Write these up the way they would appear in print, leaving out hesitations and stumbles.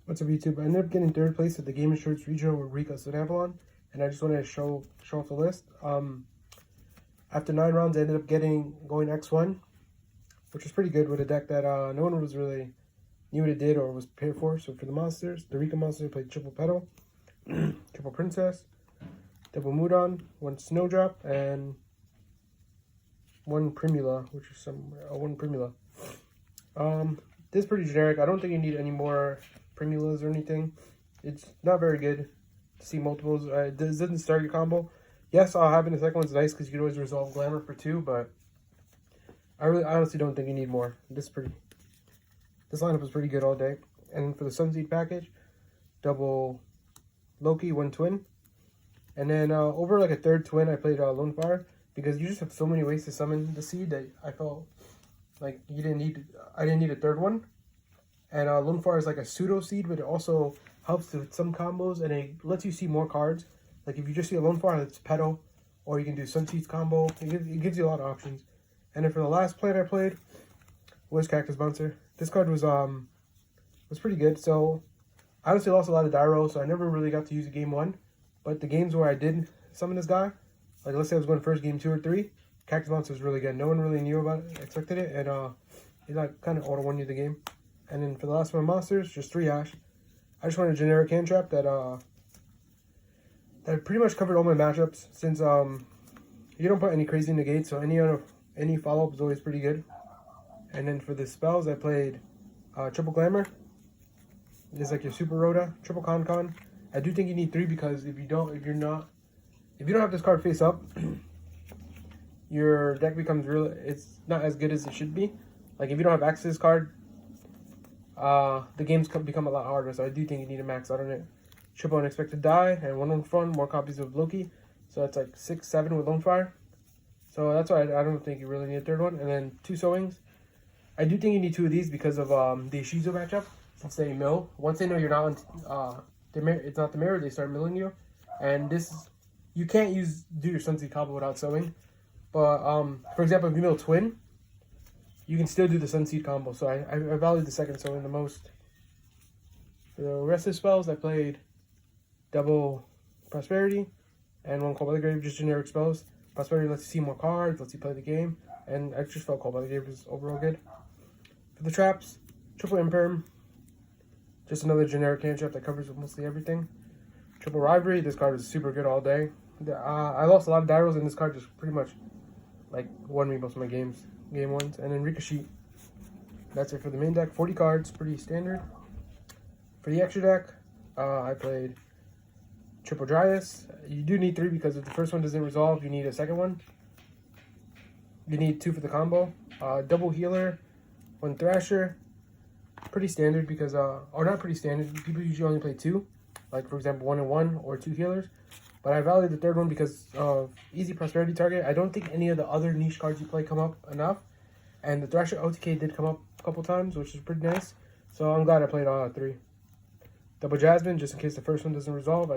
What's up, YouTube? I ended up getting third place at the Game Shorts regional with Rikka Sunavlaom, and I just wanted to show off the list. After 9 rounds, I ended up going X1, which was pretty good with a deck that no one was really knew what it did or was prepared for. So for the monsters, the Rikka monster played triple petal, triple princess, double Mudon, 1 snowdrop, and 1 primula, which is one primula. This is pretty generic. I don't think you need any more primulas or anything. It's not very good to see multiples. This doesn't start your combo. Yes, having the second one's nice because you can always resolve glamour for 2, but I honestly don't think you need more. This lineup was pretty good all day. And for the Sunseed package, double Loki, 1 twin, and then over like a third twin, I played Lone Fire because you just have so many ways to summon the seed that I felt like I didn't need a third one. And Lone Fire is like a pseudo seed, but it also helps with some combos, and it lets you see more cards. Like if you just see a Lone Fire, that's petal, or you can do Sunseeds combo. It gives you a lot of options. And then for the last plate I played was Cactus Bouncer. This card was pretty good. So I honestly lost a lot of die rolls, so I never really got to use it game 1. But the games where I did summon this guy, like let's say I was going first game 2 or 3, Cactus Bouncer was really good. No one really knew about it, expected it, and it like kind of auto won you the game. And then for the last one, monsters, just 3 ash. I just wanted a generic hand trap that pretty much covered all my matchups, since you don't put any crazy negates, so any follow up is always pretty good. And then for the spells, I played triple glamour. It's like your super Rhoda, triple con. I do think you need 3 because if you don't have this card face up, your deck becomes it's not as good as it should be. Like if you don't have access to this card, the games become a lot harder, so I do think you need a max out on it. Triple unexpected die and 1 fun, more copies of Loki, so that's like 6, 7 with Lone Fire. So that's why I don't think you really need a third one. And then 2 sewings. I do think you need 2 of these because of the Shizu matchup, since they mill. Once they know you're not on it's not the mirror, they start milling you. And you can't do your Sunseed combo without sewing. But for example, if you mill twin, you can still do the Sunseed combo, so I value the second sewing the most. For the rest of the spells, I played double Prosperity and 1 Call by the Grave, just generic spells. Prosperity lets you see more cards, lets you play the game, and I just felt Call by the Grave was overall good. For the traps, triple Imperm, just another generic hand trap that covers mostly everything. Triple Rivalry, this card was super good all day. I lost a lot of die rolls, and this card just pretty much like won me most of my game 1s. And then Ricochet. That's it for the main deck. 40 cards, pretty standard. For the extra deck, I played triple Dryas. You do need 3 because if the first one doesn't resolve, you need a second one. You need 2 for the combo. Double Healer, 1 Thrasher. Pretty standard because, or not pretty standard. People usually only play 2. Like for example, 1 and 1 or 2 healers. But I value the third one because of easy prosperity target. I don't think any of the other niche cards you play come up enough. And the Thrasher OTK did come up a couple times, which is pretty nice. So I'm glad I played 3. Double Jasmine, just in case the first one doesn't resolve.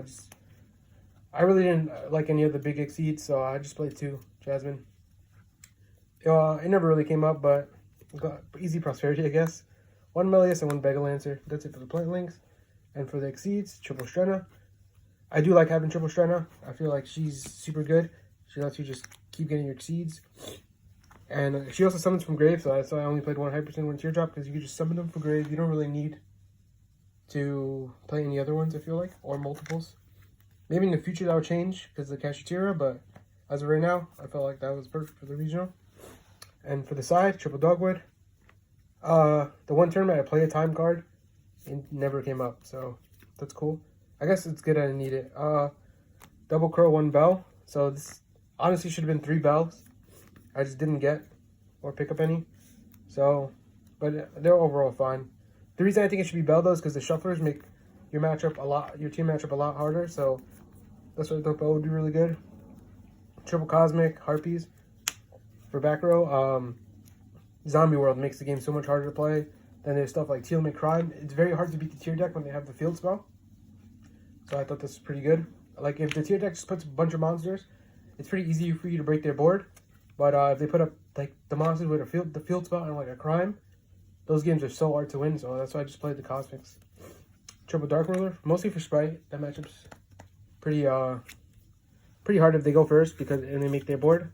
I really didn't like any of the big exceeds, so I just played 2 Jasmine. It never really came up, but got easy prosperity, I guess. 1 Melius and 1 Begalancer. That's it for the plant links. And for the exceeds, triple Strenna. I do like having triple Strenna. I feel like she's super good. She lets you just keep getting your exceeds. And she also summons from grave, so that's why I only played 1 Hyperstone, 1 Teardrop, because you can just summon them from grave. You don't really need to play any other ones, I feel like, or multiples. Maybe in the future that will change because of the Kashtira, but as of right now, I felt like that was perfect for the regional. And for the side, triple Dogwood. The one tournament I play a time card, it never came up, so that's cool. I guess it's good I didn't need it. Double Crow, 1 Bell. So this honestly should have been 3 bells. I just didn't get or pick up any. So, but they're overall fine. The reason I think it should be Bell though is because the shufflers make your team matchup a lot harder. So that's why I thought Bell would be really good. Triple Cosmic, Harpies for back row. Zombie World makes the game so much harder to play. Then there's stuff like Teal Make Crime. It's very hard to beat the tier deck when they have the field spell. So I thought this was pretty good. Like if the tier deck just puts a bunch of monsters, it's pretty easy for you to break their board. But if they put up like the monsters with the field spell and like a crime, those games are so hard to win. So that's why I just played the Cosmics. triple dark ruler, mostly for Sprite. That matchup's pretty hard if they go first because and they make their board.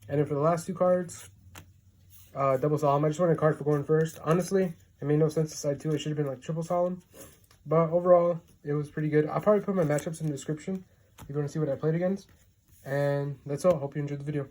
And then for the last two cards, double solemn. I just wanted a card for going first. Honestly, it made no sense to side two. It should have been like triple solemn. But overall, it was pretty good. I'll probably put my matchups in the description if you want to see what I played against. And that's all. Hope you enjoyed the video.